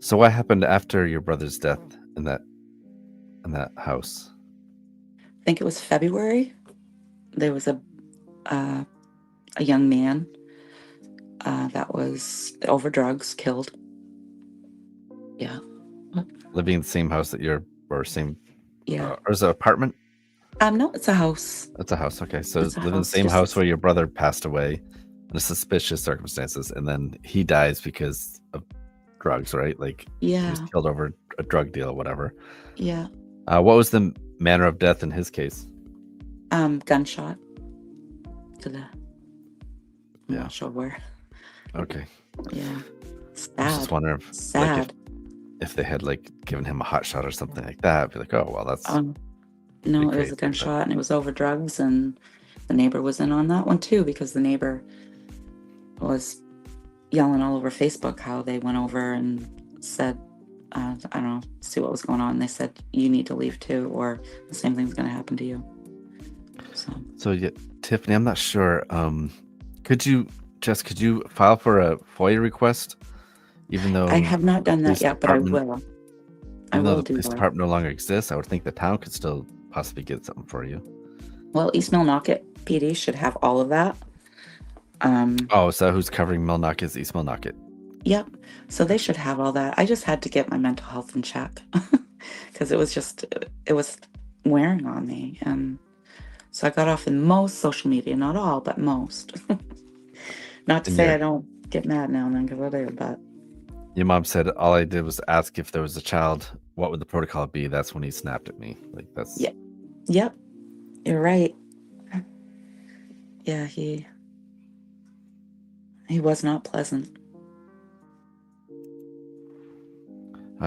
So what happened after your brother's death in that house? I think it was February. There was a young man that was over drugs, killed. Yeah. Living in the same house that or same. Yeah. Or is it an apartment? No, it's a house. It's a house. Okay, so It's a live in the house, same just- house where your brother passed away under suspicious circumstances, and then he dies because of drugs, right? Like he Yeah. was killed over a drug deal or whatever. Yeah. What was the manner of death in his case? Gunshot to the. I'm Yeah. not sure where. Okay. Yeah. I was Sad. just wondering if, Sad. if they had given him a hot shot or something like that. Be like, oh well, that's No, it was crazy, a gunshot, and it was over drugs, and the neighbor was in on that one too, because the neighbor was yelling all over Facebook how they went over and said, I don't know, see what was going on. They said, "You need to leave too, or the same thing's going to happen to you." So yeah, Tiffany, I'm not sure. Could you file for a FOIA request? Even though I have not done that police yet, but I department- will. Even though the do police that. department no longer exists, I would think the town could still possibly get something for you. Well, East Millinocket PD should have all of that. Oh, so who's covering Millinocket is East Millinocket. Yep. So they should have all that. I just had to get my mental health in check because it was wearing on me. And so I got off in most social media, not all, but most. Not to And say your- I don't get mad now and then, because I do, but Your mom said all I did was ask if there was a child, what would the protocol be? That's when he snapped at me. That's Yeah. Yep. You're right. Yeah, he was not pleasant.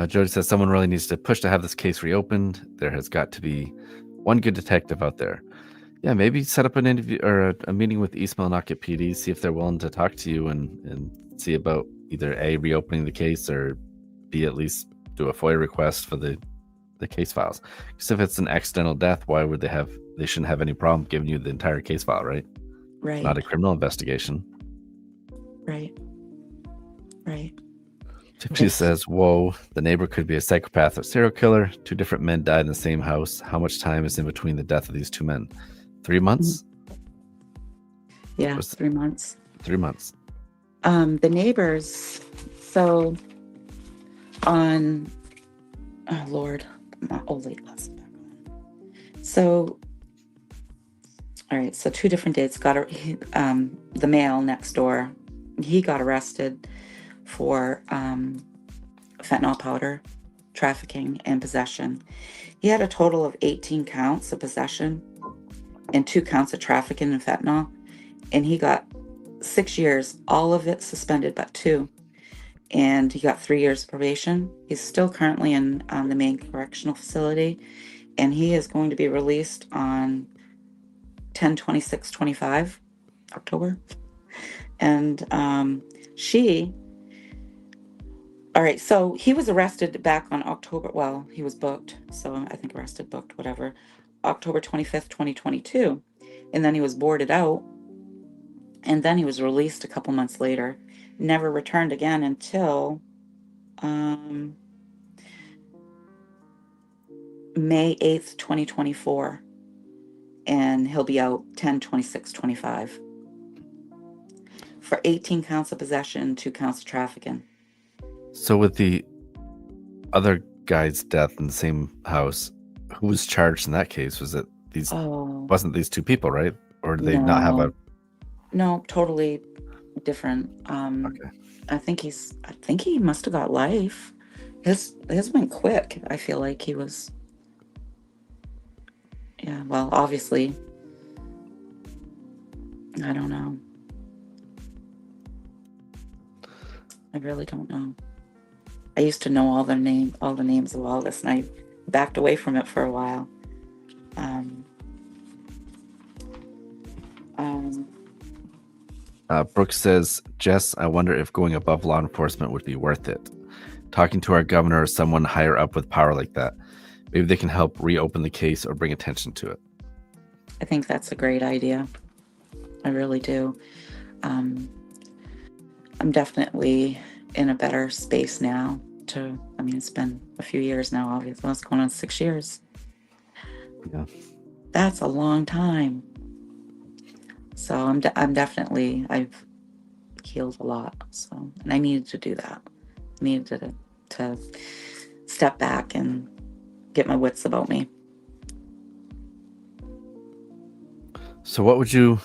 Jody says someone really needs to push to have this case reopened. There has got to be one good detective out there. Yeah, maybe set up an interview or a meeting with East Millinocket PD, see if they're willing to talk to you and see about either A, reopening the case, or B, at least do a FOIA request for the case files. Because if it's an accidental death, why would they shouldn't have any problem giving you the entire case file, right? Right. It's not a criminal investigation. Right. Tiffany says, whoa, the neighbor could be a psychopath or serial killer. 2 different men died in the same house. How much time is in between the death of these 2 men? 3 months? Yeah, 3 months. 3 months. The neighbors, so on, oh Lord, let's back on. So, all right, so 2 different dates. The male next door, he got arrested for fentanyl powder trafficking and possession. He had a total of 18 counts of possession and 2 counts of trafficking and fentanyl, and he got 6 years, all of it suspended but 2, and he got 3 years probation. He's still currently in the Maine Correctional Facility, and he is going to be released on 10/26/25, October. And she All right, so he was arrested back on October. Well, he was booked, so I think arrested, booked, whatever. October 25th, 2022, and then he was boarded out, and then he was released a couple months later. Never returned again until May 8th, 2024, and he'll be out 10/26/25 for 18 counts of possession, 2 counts of trafficking. So with the other guy's death in the same house, who was charged in that case? Was it these? Oh, Wasn't these two people, right? Or did they not have a? no, totally different. Okay. I think he must have got life. His went quick. I feel like he was. Yeah, well, obviously, I don't know. I really don't know. I used to know all the names of all this, and I backed away from it for a while. Brooks says, Jess, I wonder if going above law enforcement would be worth it. Talking to our governor or someone higher up with power like that. Maybe they can help reopen the case or bring attention to it. I think that's a great idea. I really do. I'm definitely in a better space now it's been a few years now, obviously. It's going on 6 years. Yeah. That's a long time. So I'm definitely, I've healed a lot. So, and I needed to do that. I needed to step back and get my wits about me. So what would you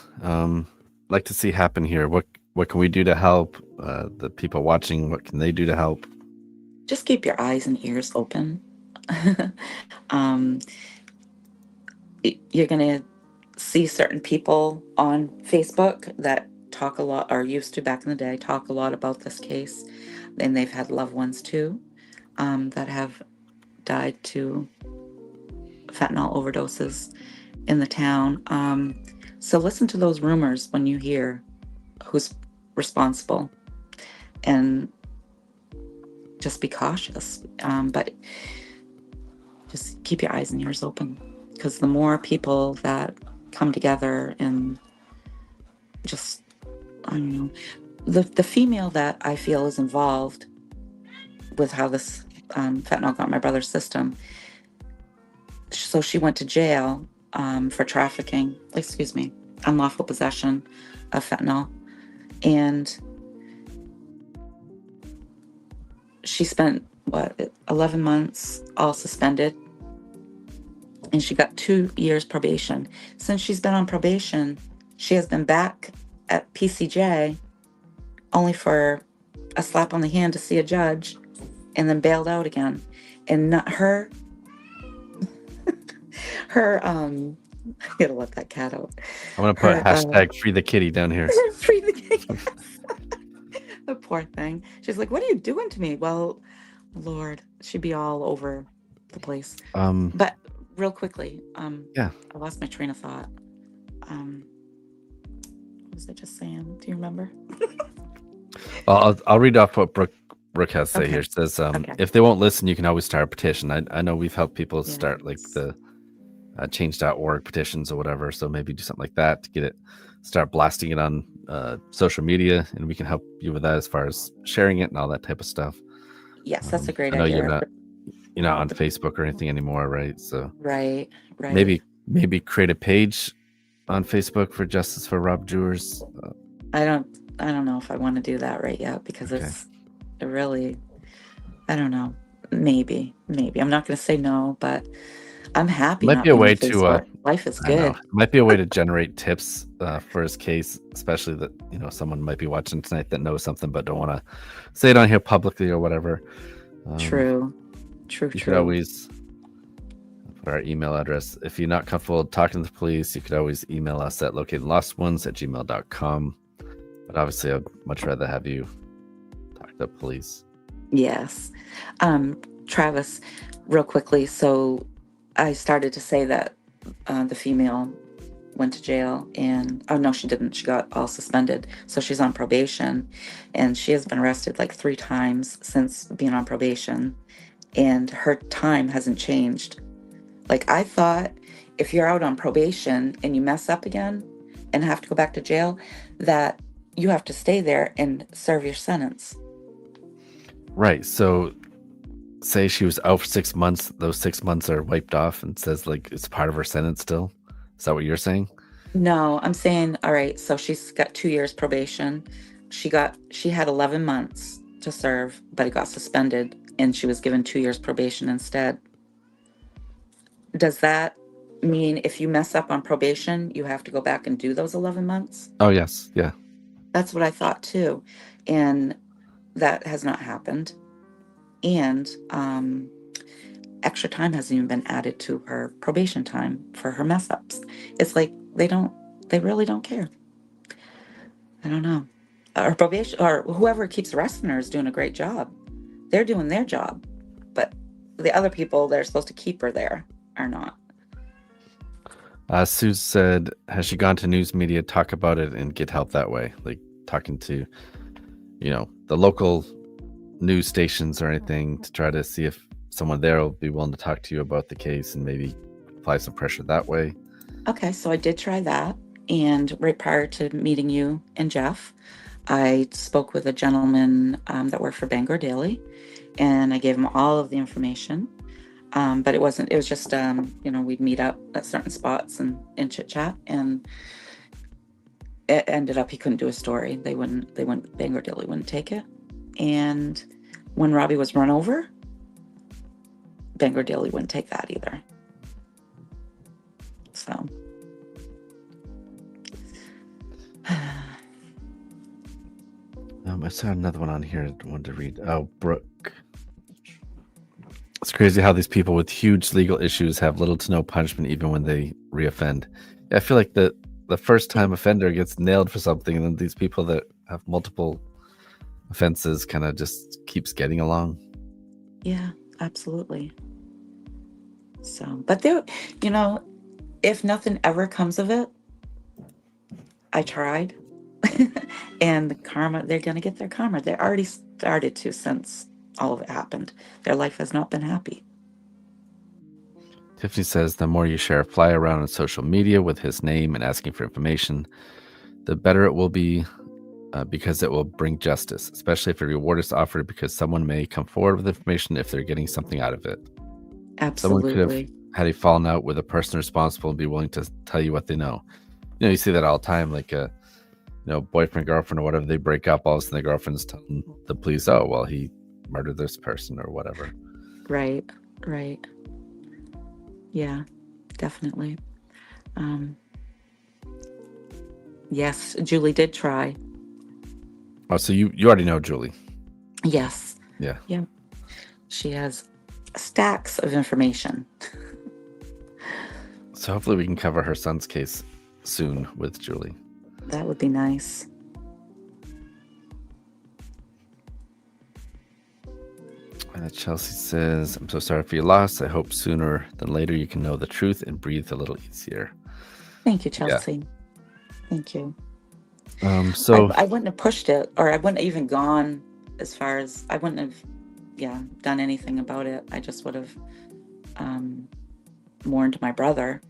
like to see happen here? What can we do to help? The people watching, what can they do to help? Just keep your eyes and ears open. You're going to see certain people on Facebook that talk a lot, or used to back in the day, talk a lot about this case. And they've had loved ones too that have died to fentanyl overdoses in the town. So listen to those rumors when you hear who's responsible, and just be cautious. But just keep your eyes and ears open, because the more people that come together and just, I don't know, the female that I feel is involved with how this fentanyl got my brother's system. So she went to jail for trafficking, unlawful possession of fentanyl. And she spent, 11 months all suspended. And she got 2 years probation. Since she's been on probation, she has been back at PCJ only for a slap on the hand to see a judge, and then bailed out again. And not her, I gotta let that cat out. I'm going to put hashtag free the kitty down here. Free the kitty. The poor thing. She's like, what are you doing to me? Well, Lord, she'd be all over the place. But real quickly, yeah, I lost my train of thought. What was I just saying? Do you remember? I'll read off what Brooke has to say here. It says, Okay. if they won't listen, you can always start a petition. I know we've helped people start like the change.org petitions or whatever. So maybe do something like that to start blasting it on social media, and we can help you with that as far as sharing it and all that type of stuff. Yes, that's a great I know idea. You're not on Facebook or anything anymore, right? So Right. Maybe create a page on Facebook for Justice for Rob Jewers. I don't know if I want to do that right yet, because it's really, I don't know. Maybe. I'm not going to say no, but I'm happy. Might be a way to life is good. Might be a way to generate tips for his case, especially that someone might be watching tonight that knows something but don't want to say it on here publicly or whatever. True. You could always put our email address. If you're not comfortable talking to the police, you could always email us at locatedlostones@gmail.com. But obviously, I'd much rather have you talk to the police. Yes. Travis, real quickly. So I started to say that the female went to jail, and oh no, she didn't. She got all suspended. So she's on probation, and she has been arrested like 3 times since being on probation, and her time hasn't changed. Like, I thought if you're out on probation and you mess up again and have to go back to jail, that you have to stay there and serve your sentence. Right. So say she was out for 6 months, those 6 months are wiped off and says like it's part of her sentence still. Is that what you're saying? No, I'm saying, all right, so she's got 2 years probation. She had 11 months to serve, but it got suspended, and she was given 2 years probation instead. Does that mean if you mess up on probation, you have to go back and do those 11 months? Oh, yes. Yeah. That's what I thought too. And that has not happened. And extra time hasn't even been added to her probation time for her mess ups. It's like they really don't care. I don't know. Or probation, or whoever keeps arresting her is doing a great job. They're doing their job. But the other people that are supposed to keep her there are not. Sue said, has she gone to news media, talk about it, and get help that way? Like talking to, the local news stations or anything to try to see if someone there will be willing to talk to you about the case and maybe apply some pressure that way. Okay, so I did try that. And right prior to meeting you and Jeff, I spoke with a gentleman that worked for Bangor Daily, and I gave him all of the information. But it was just, we'd meet up at certain spots and chit chat, and it ended up he couldn't do a story. Bangor Daily wouldn't take it. And when Robbie was run over, Bangor Daily wouldn't take that either. So. I saw another one on here I wanted to read. Oh, Brooke. It's crazy how these people with huge legal issues have little to no punishment even when they reoffend. I feel like the first time offender gets nailed for something, and then these people that have multiple offenses kind of just keeps getting along. Yeah, absolutely. So, but there, if nothing ever comes of it, I tried. And the karma, they're going to get their karma. They already started to since all of it happened. Their life has not been happy. Tiffany says the more you share a flyer around on social media with his name and asking for information, the better it will be because it will bring justice, especially if a reward is offered because someone may come forward with information if they're getting something out of it. Absolutely. Someone could have had a fallen out with a person responsible and be willing to tell you what they know. You see that all the time, like a boyfriend, girlfriend, or whatever, they break up, all of a sudden the girlfriend's telling the police, oh, well, he murdered this person or whatever. Right. Yeah, definitely. Yes, Julie did try. Oh, so you already know Julie? Yes. Yeah. She has stacks of information. So hopefully we can cover her son's case soon with Julie. That would be nice. Chelsea says, I'm so sorry for your loss. I hope sooner than later you can know the truth and breathe a little easier. Thank you, Chelsea. Yeah. Thank you. So I wouldn't have pushed it, or I wouldn't have even gone as far as, I wouldn't have, done anything about it. I just would have mourned my brother.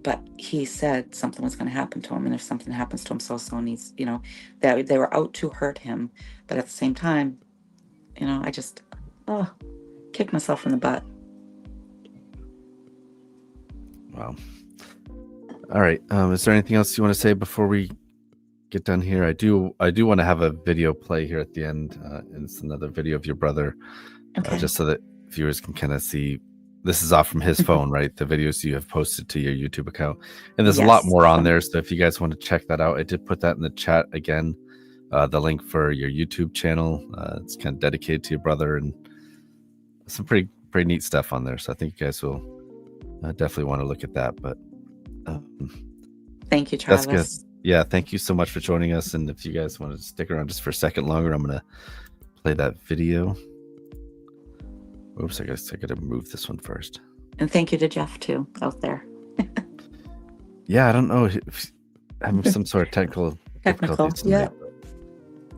But he said something was going to happen to him, and if something happens to him, so needs, that they were out to hurt him. But at the same time, I just kicked myself in the butt. Wow. All right. Is there anything else you want to say before we get done here? I do want to have a video play here at the end, and it's another video of your brother, okay. Just so that viewers can kind of see. This is off from his phone, right? The videos you have posted to your YouTube account. And there's a lot more on there. So if you guys want to check that out, I did put that in the chat again. The link for your YouTube channel. It's kind of dedicated to your brother, and some pretty neat stuff on there. So I think you guys will definitely want to look at that. But thank you, Travis. That's good. Yeah, thank you so much for joining us. And if you guys want to stick around just for a second longer, I'm going to play that video. Oops, I guess I got to move this one first. And thank you to Jeff, too, out there. Yeah, I don't know if having some sort of technical difficulties yeah.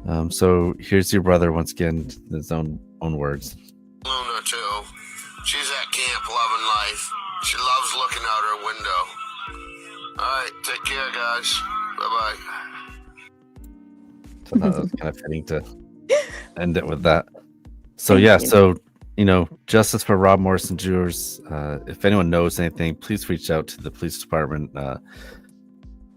tonight. So here's your brother once again, in his own words. Luna too. She's at camp loving life. She loves looking out her window. All right, take care, guys. Bye-bye. So that was kind of fitting to end it with that. So Thank yeah, you. so justice for Rob Morrison Jewers. If anyone knows anything, please reach out to the police department.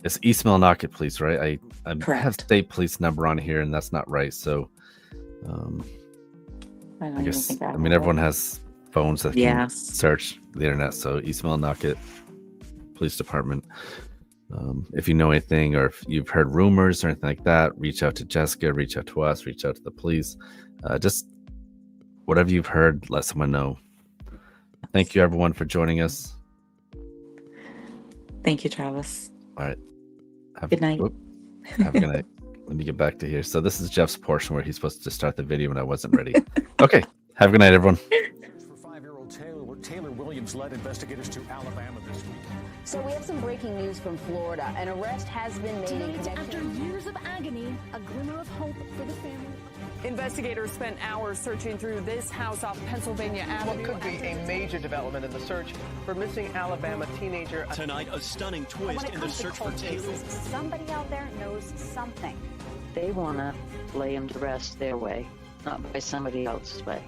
It's East Millinocket Police, right? I have state police number on here, and that's not right. So I guess everyone has phones that can search the internet. So East Millinocket Police Department. If you know anything, or if you've heard rumors or anything like that, reach out to Jessica, reach out to us, reach out to the police. Just whatever you've heard, let someone know. Thank you, everyone, for joining us. Thank you, Travis. All right. Good night. Have a good night. Let me get back to here. So this is Jeff's portion where he's supposed to start the video when I wasn't ready. Okay. Have a good night, everyone. For 5-year-old Taylor Williams led investigators to Alabama this week. So we have some breaking news from Florida. An arrest has been made in connection. After years of agony, a glimmer of hope for the family. Investigators spent hours searching through this house off Pennsylvania Avenue. What could be a major development in the search for missing Alabama teenager. Tonight, a stunning twist in the search for Taylor. Somebody out there knows something. They want to lay him to rest their way, not by somebody else's way.